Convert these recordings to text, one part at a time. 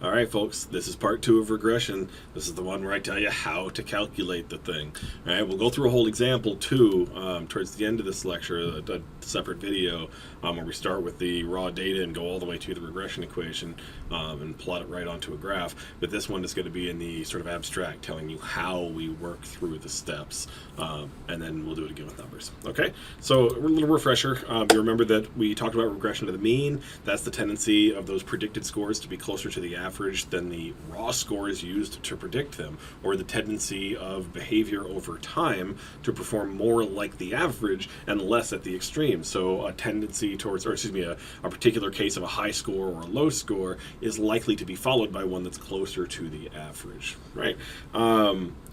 All right, folks, this is part 2 of regression. This is the one where I tell you how to calculate the thing. All right, we'll go through a whole example too towards the end of this lecture, a separate video where we start with the raw data and go all the way to the regression equation and plot it right onto a graph. But this one is going to be in the sort of abstract, telling you how we work through the steps, and then we'll do it again with numbers. Okay, so a little refresher. You remember that we talked about regression to the mean. That's the tendency of those predicted scores to be closer to the average than the raw scores used to predict them, or the tendency of behavior over time to perform more like the average and less at the extreme. So a tendency towards, a particular case of a high score or a low score is likely to be followed by one that's closer to the average, right?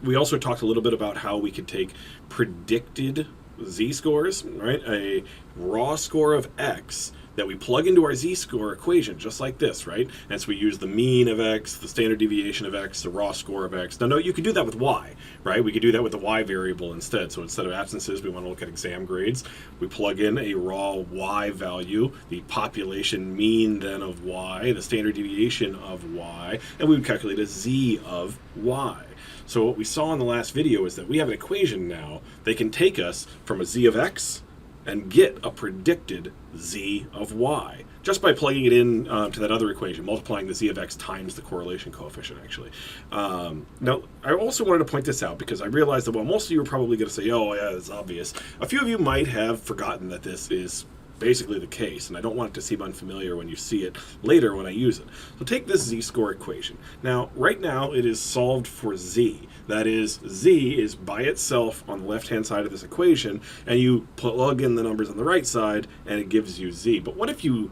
We also talked a little bit about how we could take predicted z-scores, right? A raw score of x that we plug into our z-score equation, just like this, right? And so we use the mean of x, the standard deviation of x, the raw score of x. Now, no, you could do that with y, right? We could do that with the y variable instead. So instead of absences, we want to look at exam grades. We plug in a raw y value, the population mean then of y, the standard deviation of y, and we would calculate a z of y. So what we saw in the last video is that we have an equation now that can take us from a z of x and get a predicted z of y just by plugging it in to that other equation, multiplying the z of x times the correlation coefficient, actually. Now, I also wanted to point this out because I realized that while most of you are probably going to say, oh, yeah, it's obvious, a few of you might have forgotten that this is basically the case, and I don't want it to seem unfamiliar when you see it later when I use it. So take this z-score equation. Now, right now, it is solved for z. That is, z is by itself on the left-hand side of this equation, and you plug in the numbers on the right side, and it gives you z. But what if you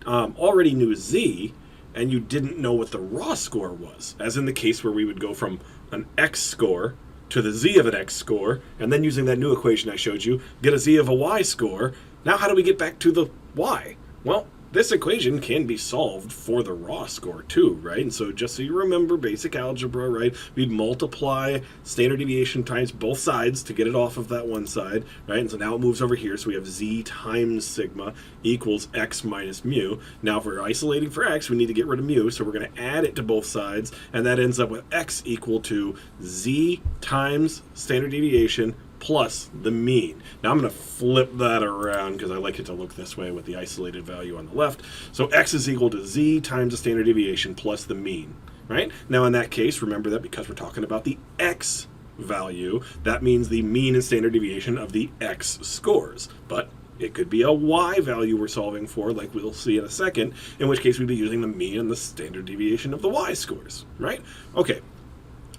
already knew z, and you didn't know what the raw score was, as in the case where we would go from an x score to the z of an x score, and then using that new equation I showed you, get a z of a y score. Now how do we get back to the y? Well, this equation can be solved for the raw score too, right? And so just so you remember basic algebra, right, we'd multiply standard deviation times both sides to get it off of that one side, right? And so now it moves over here, so we have z times sigma equals x minus mu. Now if we're isolating for x, we need to get rid of mu, so we're going to add it to both sides, and that ends up with x equal to z times standard deviation plus the mean. Now I'm going to flip that around because I like it to look this way with the isolated value on the left. So x is equal to z times the standard deviation plus the mean, right? Now in that case, remember that because we're talking about the x value, that means the mean and standard deviation of the x scores. But it could be a y value we're solving for, like we'll see in a second, in which case we'd be using the mean and the standard deviation of the y scores, right? Okay,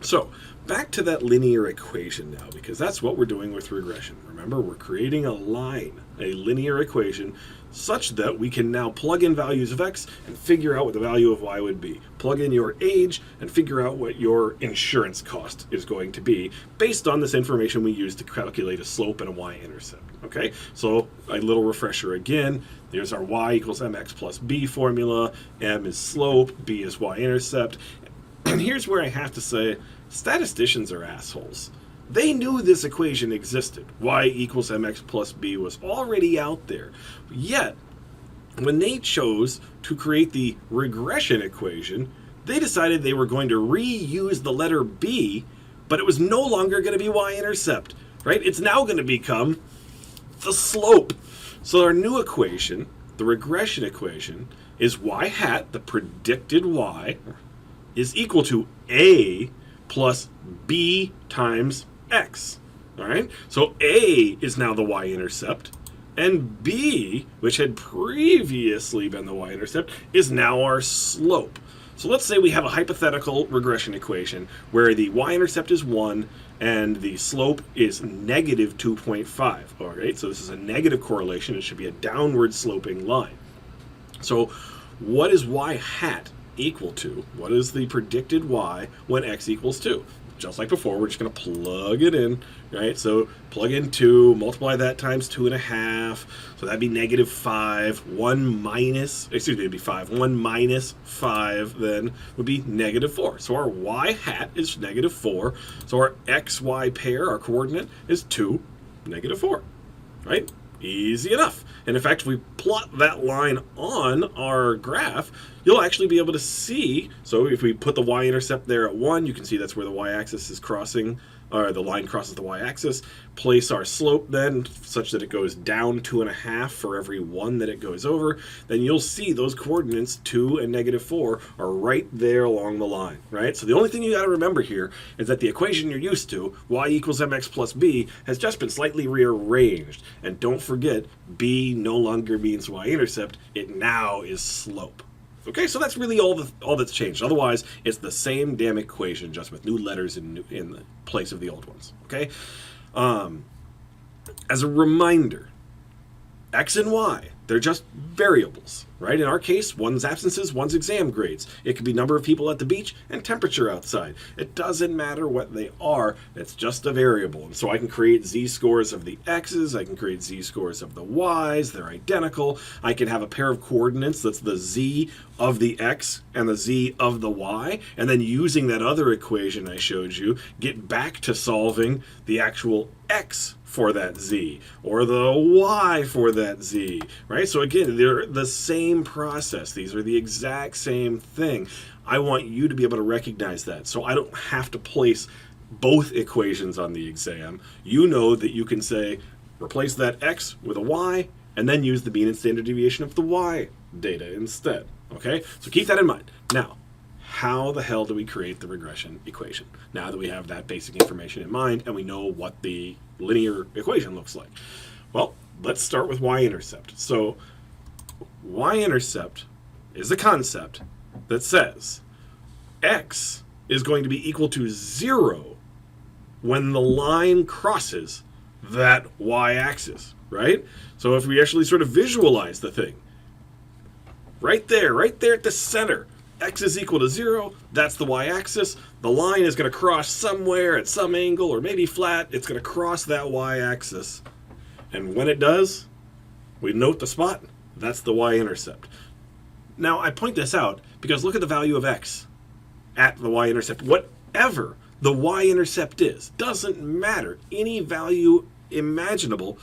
so back to that linear equation now, because that's what we're doing with regression. Remember, we're creating a line, a linear equation, such that we can now plug in values of x and figure out what the value of y would be. Plug in your age and figure out what your insurance cost is going to be based on this information we use to calculate a slope and a y-intercept. Okay, so a little refresher again. There's our y equals mx plus b formula. M is slope, b is y-intercept. And here's where I have to say, statisticians are assholes. They knew this equation existed. Y equals mx plus b was already out there. Yet, when they chose to create the regression equation, they decided they were going to reuse the letter b, but it was no longer going to be y-intercept, right? It's now going to become the slope. So our new equation, the regression equation, is y hat, the predicted y, is equal to a plus b times x. All right? So a is now the y-intercept, and b, which had previously been the y-intercept, is now our slope. So let's say we have a hypothetical regression equation where the y-intercept is 1 and the slope is negative 2.5. All right? So this is a negative correlation. It should be a downward sloping line. So what is y hat equal to? What is the predicted y when x equals 2? Just like before, we're just going to plug it in, right? So plug in 2, multiply that times 2.5, so that'd be negative 5. 1 minus, it'd be 5. 1 minus 5 then would be negative 4. So our y hat is negative 4. So our xy pair, our coordinate, is 2, negative 4, right? Easy enough. And in fact, if we plot that line on our graph, you'll actually be able to see. So if we put the y-intercept there at 1, you can see that's where the y-axis is crossing, or the line crosses the y-axis. Place our slope then such that it goes down 2.5 for every 1 that it goes over. Then you'll see those coordinates 2 and -4 are right there along the line, right? So the only thing you got to remember here is that the equation you're used to, y equals mx plus b, has just been slightly rearranged. And don't forget, b no longer means y-intercept, it now is slope. Okay, so that's really all that's changed. Otherwise, it's the same damn equation, just with new letters in the place of the old ones. Okay, as a reminder, x and y, they're just variables, right? In our case, one's absences, one's exam grades. It could be number of people at the beach and temperature outside. It doesn't matter what they are, it's just a variable. And so I can create z-scores of the x's, I can create z-scores of the y's, they're identical. I can have a pair of coordinates that's the z of the x and the z of the y, and then using that other equation I showed you, get back to solving the actual x for that z, or the y for that z, right? So again, they're the same process. These are the exact same thing. I want you to be able to recognize that, so I don't have to place both equations on the exam. You know that you can say, replace that x with a y, and then use the mean and standard deviation of the y data instead, okay? So keep that in mind. Now, how the hell do we create the regression equation? Now that we have that basic information in mind and we know what the linear equation looks like. Well, let's start with y-intercept. So y-intercept is a concept that says x is going to be equal to 0 when the line crosses that y-axis, right? So if we actually sort of visualize the thing, right there at the center, x is equal to 0, that's the y-axis. The line is going to cross somewhere at some angle, or maybe flat. It's going to cross that y-axis. And when it does, we note the spot. That's the y-intercept. Now, I point this out because look at the value of x at the y-intercept. Whatever the y-intercept is, doesn't matter. Any value imaginable,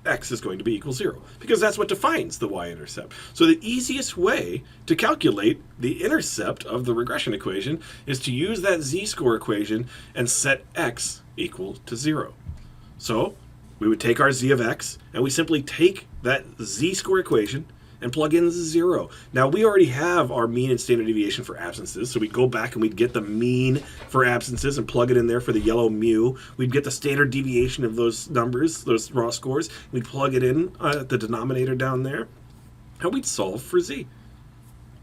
x is going to be equal 0, because that's what defines the y-intercept. So the easiest way to calculate the intercept of the regression equation is to use that z-score equation and set x equal to 0. So we would take our z of x, and we simply take that z-score equation and plug in 0. Now, we already have our mean and standard deviation for absences, so we'd go back and we'd get the mean for absences and plug it in there for the yellow mu. We'd get the standard deviation of those numbers, those raw scores. We'd plug it in at the denominator down there, and we'd solve for z.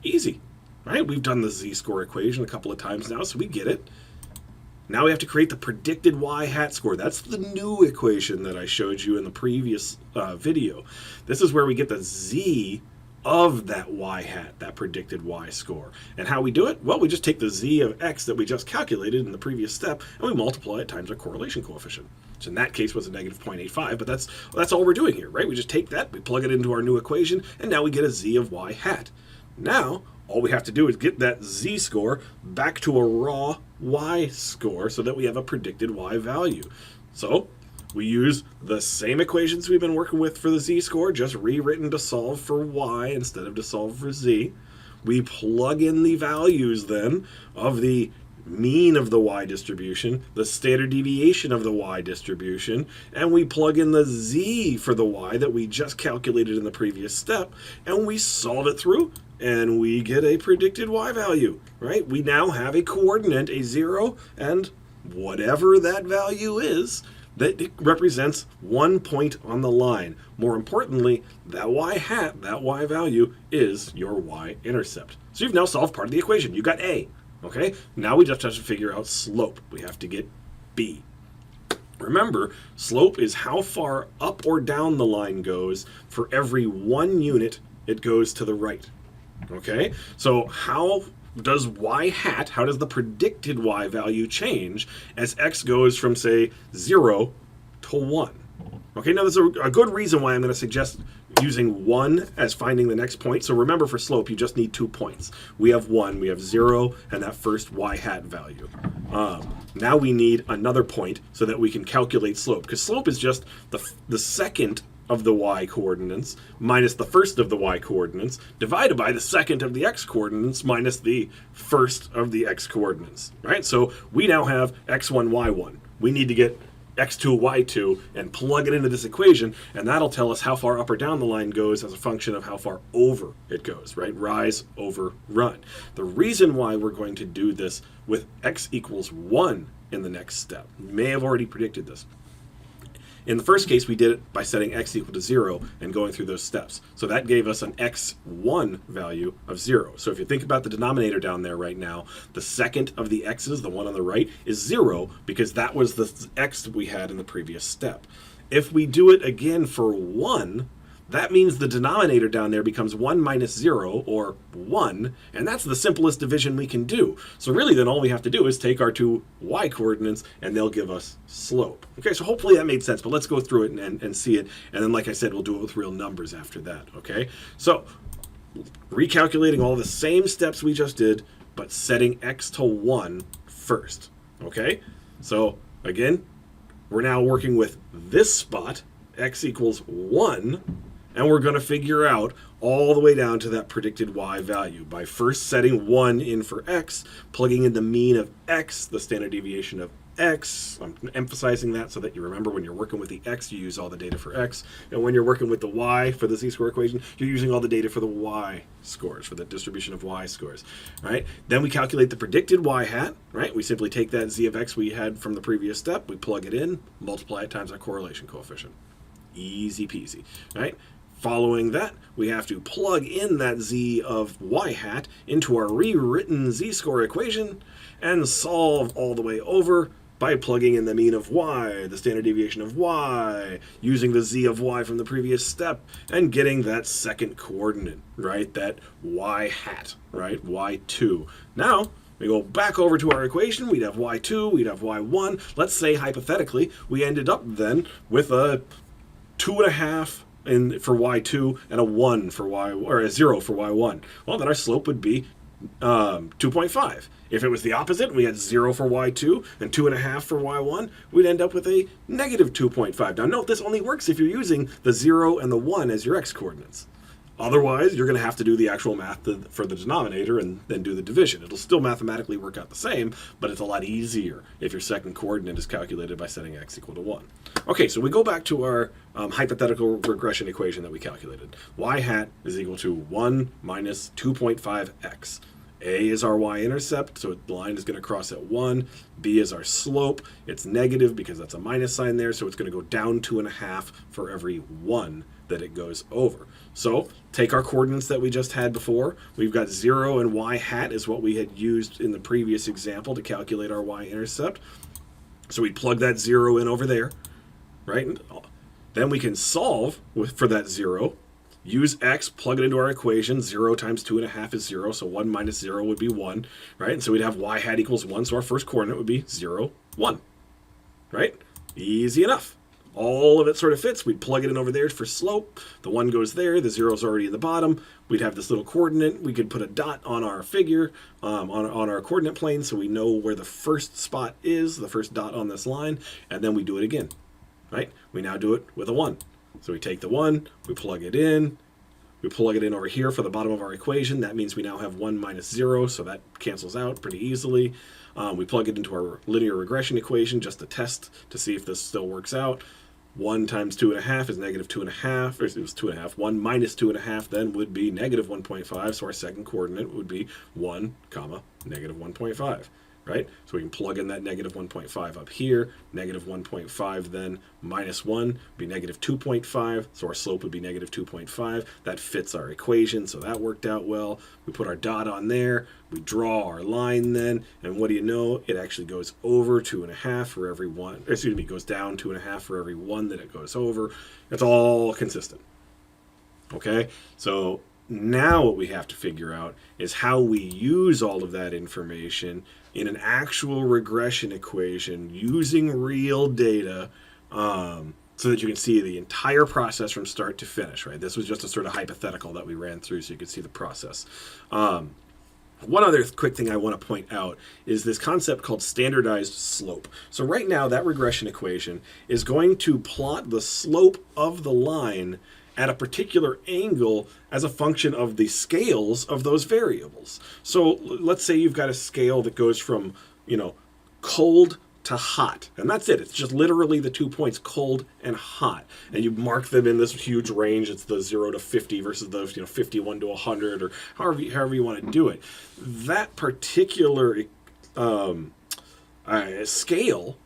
Easy, right? We've done the z-score equation a couple of times now, so we get it. Now we have to create the predicted y-hat score. That's the new equation that I showed you in the previous video. This is where we get the z of that y-hat, that predicted y-score. And how we do it? Well, we just take the z of x that we just calculated in the previous step, and we multiply it times our correlation coefficient, which in that case was a negative 0.85, but that's all we're doing here, right? We just take that, we plug it into our new equation, and now we get a z of y-hat. Now, all we have to do is get that z-score back to a raw y-score so that we have a predicted y value. So we use the same equations we've been working with for the z-score, just rewritten to solve for y instead of to solve for z. We plug in the values then of the mean of the y distribution, the standard deviation of the y distribution, and we plug in the z for the y that we just calculated in the previous step, and we solve it through, and we get a predicted y value, right? We now have a coordinate, a 0, and whatever that value is, that it represents 1 point on the line. More importantly, that y-hat, that y value, is your y-intercept. So you've now solved part of the equation. You got a. Okay, now we just have to figure out slope. We have to get b. Remember, slope is how far up or down the line goes for every 1 unit it goes to the right. Okay, so how does y-hat, how does the predicted y value change as x goes from, say, 0 to 1? Okay, now there's a good reason why I'm going to suggest using 1 as finding the next point. So remember, for slope, you just need 2 points. We have 1, we have 0, and that first y-hat value. Now we need another point so that we can calculate slope, because slope is just the second of the y coordinates minus the first of the y coordinates divided by the second of the x coordinates minus the first of the x coordinates, right? So we now have x1, y1. We need to get x2, y2 and plug it into this equation, and that'll tell us how far up or down the line goes as a function of how far over it goes, right? Rise over run. The reason why we're going to do this with x equals 1 in the next step, you may have already predicted this. In the first case, we did it by setting x equal to 0 and going through those steps. So that gave us an x1 value of 0. So if you think about the denominator down there right now, the second of the x's, the one on the right, is 0 because that was the x that we had in the previous step. If we do it again for 1, that means the denominator down there becomes 1 minus 0, or 1, and that's the simplest division we can do. So really then all we have to do is take our two y coordinates and they'll give us slope. Okay, so hopefully that made sense, but let's go through it and see it, and then like I said, we'll do it with real numbers after that, okay? So recalculating all the same steps we just did, but setting x to 1 first, okay? So again, we're now working with this spot, x equals 1, and we're going to figure out all the way down to that predicted y value by first setting 1 in for x, plugging in the mean of x, the standard deviation of x. I'm emphasizing that so that you remember when you're working with the x, you use all the data for x. And when you're working with the y for the z-score equation, you're using all the data for the y scores, for the distribution of y scores, right? Then we calculate the predicted y hat, right? We simply take that z of x we had from the previous step, we plug it in, multiply it times our correlation coefficient. Easy peasy, right? Following that, we have to plug in that z of y hat into our rewritten z-score equation and solve all the way over by plugging in the mean of y, the standard deviation of y, using the z of y from the previous step, and getting that second coordinate, right? That y hat, right? y2. Now, we go back over to our equation, we'd have y2, we'd have y1. Let's say, hypothetically, we ended up then with a 2.5 for y2 and a 1 for y, or a 0 for y1. Well, then our slope would be 2.5. If it was the opposite, we had 0 for y2 and 2.5 for y1, we'd end up with a negative 2.5. Now note, this only works if you're using the 0 and the 1 as your x-coordinates. Otherwise, you're going to have to do the actual math for the denominator and then do the division. It'll still mathematically work out the same, but it's a lot easier if your second coordinate is calculated by setting x equal to 1. Okay, so we go back to our hypothetical regression equation that we calculated. Y hat is equal to 1 minus 2.5x. A is our y-intercept, so the line is going to cross at 1. B is our slope. It's negative because that's a minus sign there, so it's going to go down 2.5 for every 1 that it goes over. So take our coordinates that we just had before. We've got 0 and y hat is what we had used in the previous example to calculate our y-intercept. So we plug that 0 in over there, right? Then we can solve for that 0. Use x, plug it into our equation. 0 times 2.5 is 0, so 1 minus 0 would be 1, right? And so we'd have y hat equals 1, so our first coordinate would be 0, 1, right? Easy enough. All of it sort of fits. We'd plug it in over there for slope. The 1 goes there. The 0 is already in the bottom. We'd have this little coordinate. We could put a dot on our figure, on our coordinate plane, so we know where the first spot is, the first dot on this line, and then we do it again, right? We now do it with a 1. So we take the 1, we plug it in over here for the bottom of our equation. That means we now have 1 minus 0, so that cancels out pretty easily. We plug it into our linear regression equation just to test to see if this still works out. 1 times 2.5 is negative 2.5, or it was 2.5. 1 minus 2.5 then would be negative 1.5, so our second coordinate would be 1, comma, negative 1.5. Right? So we can plug in that negative 1.5 up here. Negative 1.5 then minus 1 would be negative 2.5. So our slope would be negative 2.5. That fits our equation, so that worked out well. We put our dot on there. We draw our line then. And what do you know? It actually goes over 2.5 for every 1. Excuse me, goes down 2.5 for every 1 that it goes over. It's all consistent. Okay? So now what we have to figure out is how we use all of that information in an actual regression equation using real data, so that you can see the entire process from start to finish, right? This was just a sort of hypothetical that we ran through so you could see the process. One other quick thing I want to point out is this concept called standardized slope. So right now, that regression equation is going to plot the slope of the line at a particular angle as a function of the scales of those variables. So let's say you've got a scale that goes from, cold to hot, and that's it. It's just literally the 2 points, cold and hot, and you mark them in this huge range. It's the 0 to 50 versus the 51 to 100, or however you want to do it. That particular scale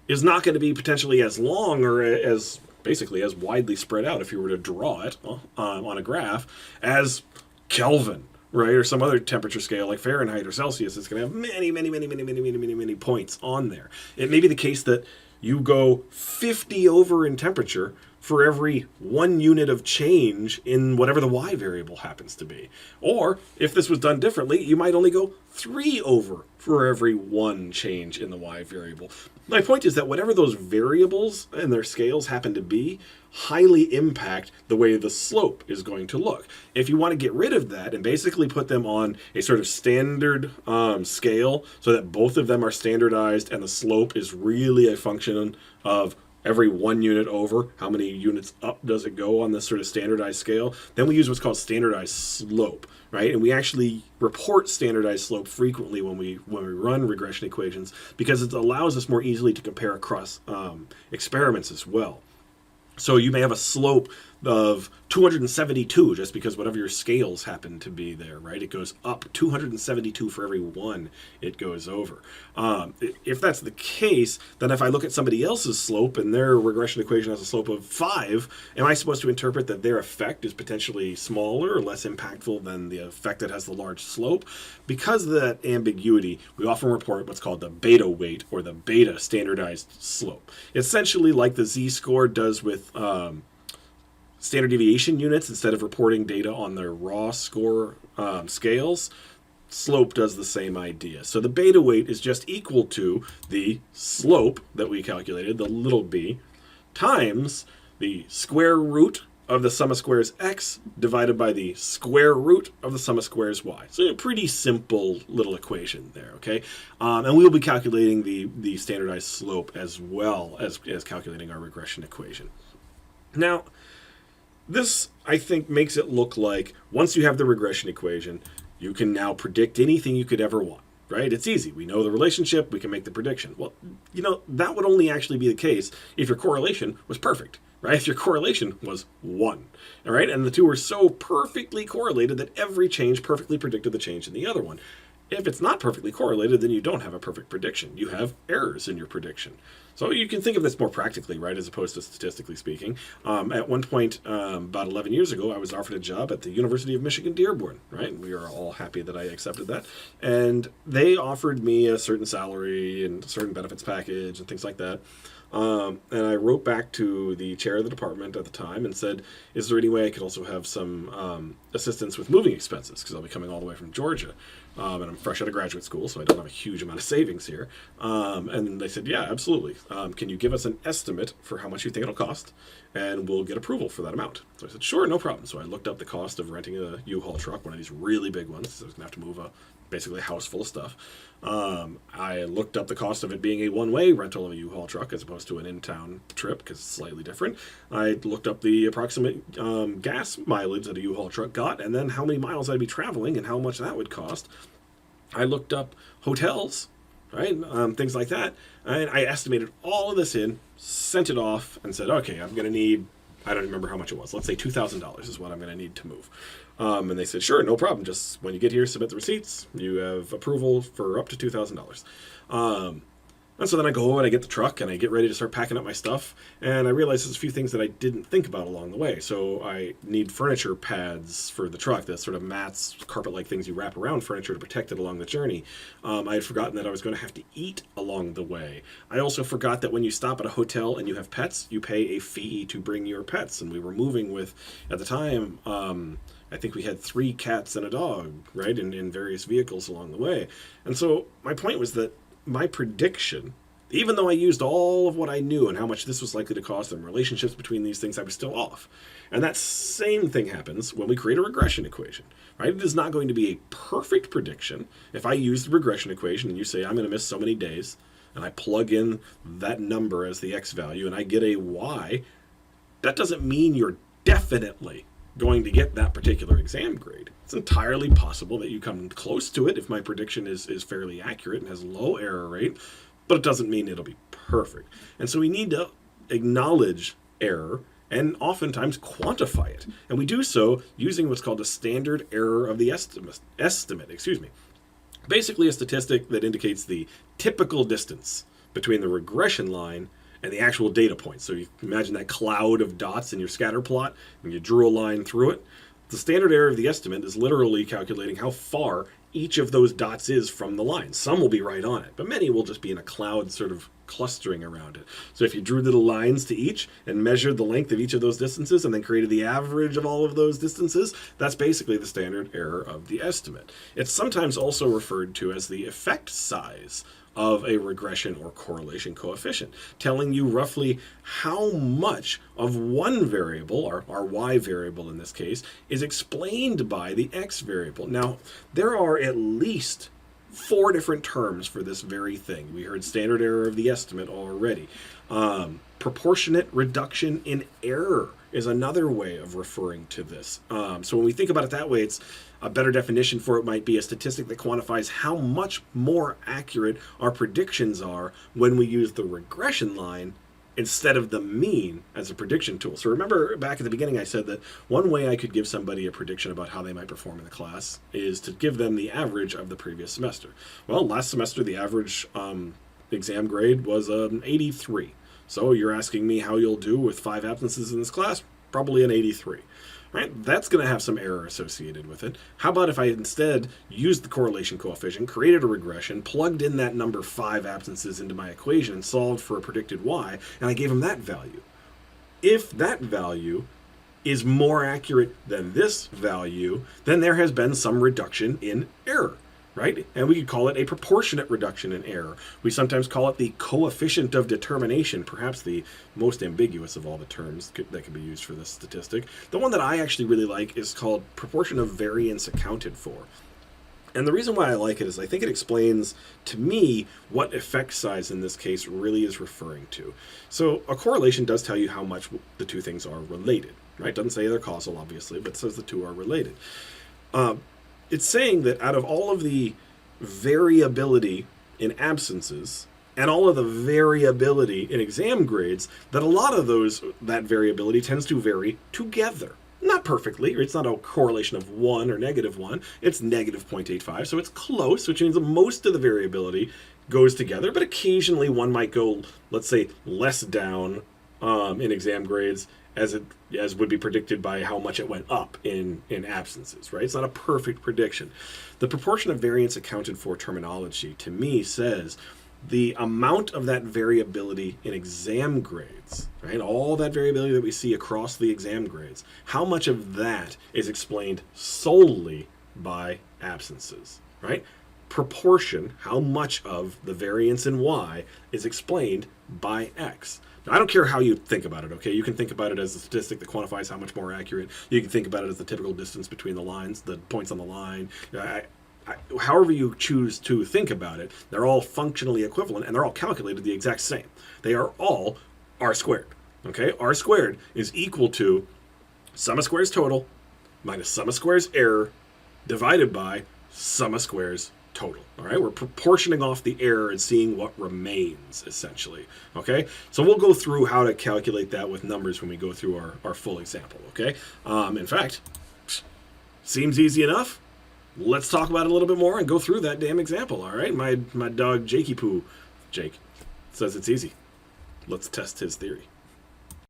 is not going to be potentially as long or as basically as widely spread out if you were to draw it on a graph as Kelvin, right, or some other temperature scale like Fahrenheit or Celsius. It's going to have many points on there. It may be the case that you go 50 over in temperature for every 1 unit of change in whatever the y variable happens to be. Or, if this was done differently, you might only go 3 over for every 1 change in the y variable. My point is that whatever those variables and their scales happen to be, highly impact the way the slope is going to look. If you want to get rid of that and basically put them on a sort of standard scale so that both of them are standardized and the slope is really a function of every 1 unit over, how many units up does it go on this sort of standardized scale, then we use what's called standardized slope, right? And we actually report standardized slope frequently when we run regression equations because it allows us more easily to compare across experiments as well. So you may have a slope of 272 just because whatever your scales happen to be there, right? It goes up 272 for every 1 it goes over. If that's the case, then if I look at somebody else's slope and their regression equation has a slope of 5, am I supposed to interpret that their effect is potentially smaller or less impactful than the effect that has the large slope? Because of that ambiguity, we often report what's called the beta weight or the beta standardized slope. Essentially like the z-score does with standard deviation units. Instead of reporting data on their raw score scales, slope does the same idea. So the beta weight is just equal to the slope that we calculated, the little b, times the square root of the sum of squares x divided by the square root of the sum of squares y. So a pretty simple little equation there, okay? And we'll be calculating the standardized slope as well as calculating our regression equation. Now, this, I think, makes it look like once you have the regression equation, you can now predict anything you could ever want, right? It's easy. We know the relationship. We can make the prediction. Well, that would only actually be the case if your correlation was perfect, right? If your correlation was 1, all right? And the two were so perfectly correlated that every change perfectly predicted the change in the other one. If it's not perfectly correlated, then you don't have a perfect prediction. You have errors in your prediction. So you can think of this more practically, right, as opposed to statistically speaking. At one point, about 11 years ago, I was offered a job at the University of Michigan Dearborn, right? We are all happy that I accepted that. And they offered me a certain salary and a certain benefits package and things like that. And I wrote back to the chair of the department at the time and said, is there any way I could also have some assistance with moving expenses? Because I'll be coming all the way from Georgia. And I'm fresh out of graduate school, so I don't have a huge amount of savings here. And they said, yeah, absolutely. Can you give us an estimate for how much you think it'll cost? And we'll get approval for that amount. So I said, sure, no problem. So I looked up the cost of renting a U-Haul truck, one of these really big ones. So I was going to have to move basically a house full of stuff. I looked up the cost of it being a one-way rental of a U-Haul truck as opposed to an in-town trip because it's slightly different. I looked up the approximate gas mileage that a U-Haul truck got and then how many miles I'd be traveling and how much that would cost. I looked up hotels, right, things like that, and I estimated all of this in, sent it off, and said, okay, I'm going to need, I don't remember how much it was, let's say $2,000 is what I'm going to need to move. And they said, sure, no problem, just when you get here, submit the receipts, you have approval for up to $2,000. And so then I go and I get the truck and I get ready to start packing up my stuff. And I realize there's a few things that I didn't think about along the way. So I need furniture pads for the truck, that sort of mats, carpet-like things you wrap around furniture to protect it along the journey. I had forgotten that I was going to have to eat along the way. I also forgot that when you stop at a hotel and you have pets, you pay a fee to bring your pets. And we were moving with, at the time, I think we had 3 cats and a dog, right, in various vehicles along the way. And so my point was that my prediction Even though I used all of what I knew and how much this was likely to cost and relationships between these things, I was still off. And that same thing happens when we create a regression equation, right? It is not going to be a perfect prediction. If I use the regression equation and you say I'm going to miss so many days, and I plug in that number as the x value and I get a y, that doesn't mean you're definitely going to get that particular exam grade. It's entirely possible that you come close to it if my prediction is fairly accurate and has low error rate, but it doesn't mean it'll be perfect. And so we need to acknowledge error and oftentimes quantify it. And we do so using what's called a standard error of the estimate. Basically a statistic that indicates the typical distance between the regression line and the actual data point. So you imagine that cloud of dots in your scatter plot, and you drew a line through it. The standard error of the estimate is literally calculating how far each of those dots is from the line. Some will be right on it, but many will just be in a cloud sort of clustering around it. So if you drew little lines to each and measured the length of each of those distances and then created the average of all of those distances, that's basically the standard error of the estimate. It's sometimes also referred to as the effect size of a regression or correlation coefficient, telling you roughly how much of one variable, our y variable in this case, is explained by the x variable. Now, there are at least 4 different terms for this very thing. We heard standard error of the estimate already. Proportionate reduction in error is another way of referring to this. So when we think about it that way, it's a better definition for it might be a statistic that quantifies how much more accurate our predictions are when we use the regression line instead of the mean as a prediction tool. So remember back at the beginning I said that one way I could give somebody a prediction about how they might perform in the class is to give them the average of the previous semester. Well, last semester the average exam grade was an 83. So you're asking me how you'll do with 5 absences in this class? Probably an 83. Right? That's going to have some error associated with it. How about if I instead used the correlation coefficient, created a regression, plugged in that number 5 absences into my equation, and solved for a predicted y, and I gave them that value? If that value is more accurate than this value, then there has been some reduction in error. Right? And we could call it a proportionate reduction in error. We sometimes call it the coefficient of determination, perhaps the most ambiguous of all the terms that can be used for this statistic. The one that I actually really like is called proportion of variance accounted for. And the reason why I like it is I think it explains to me what effect size in this case really is referring to. So a correlation does tell you how much the two things are related. Right? It doesn't say they're causal, obviously, but it says the two are related. It's saying that out of all of the variability in absences and all of the variability in exam grades, that a lot of that variability tends to vary together. Not perfectly, it's not a correlation of 1 or -1, it's negative 0.85, so it's close, which means that most of the variability goes together, but occasionally one might go, let's say, less down in exam grades as would be predicted by how much it went up in absences, right? It's not a perfect prediction. The proportion of variance accounted for terminology, to me, says the amount of that variability in exam grades, right? All that variability that we see across the exam grades, how much of that is explained solely by absences, right? Proportion, how much of the variance in y is explained by x. Now, I don't care how you think about it, okay? You can think about it as a statistic that quantifies how much more accurate. You can think about it as the typical distance between the lines, the points on the line. However you choose to think about it, they're all functionally equivalent, and they're all calculated the exact same. They are all r squared, okay? R squared is equal to sum of squares total minus sum of squares error divided by sum of squares total. All right, we're proportioning off the error and seeing what remains, essentially. Okay, so we'll go through how to calculate that with numbers when we go through our full example. Okay, in fact, seems easy enough. Let's talk about it a little bit more and go through that damn example. All right, my dog Jakey Poo, Jake, says it's easy. Let's test his theory.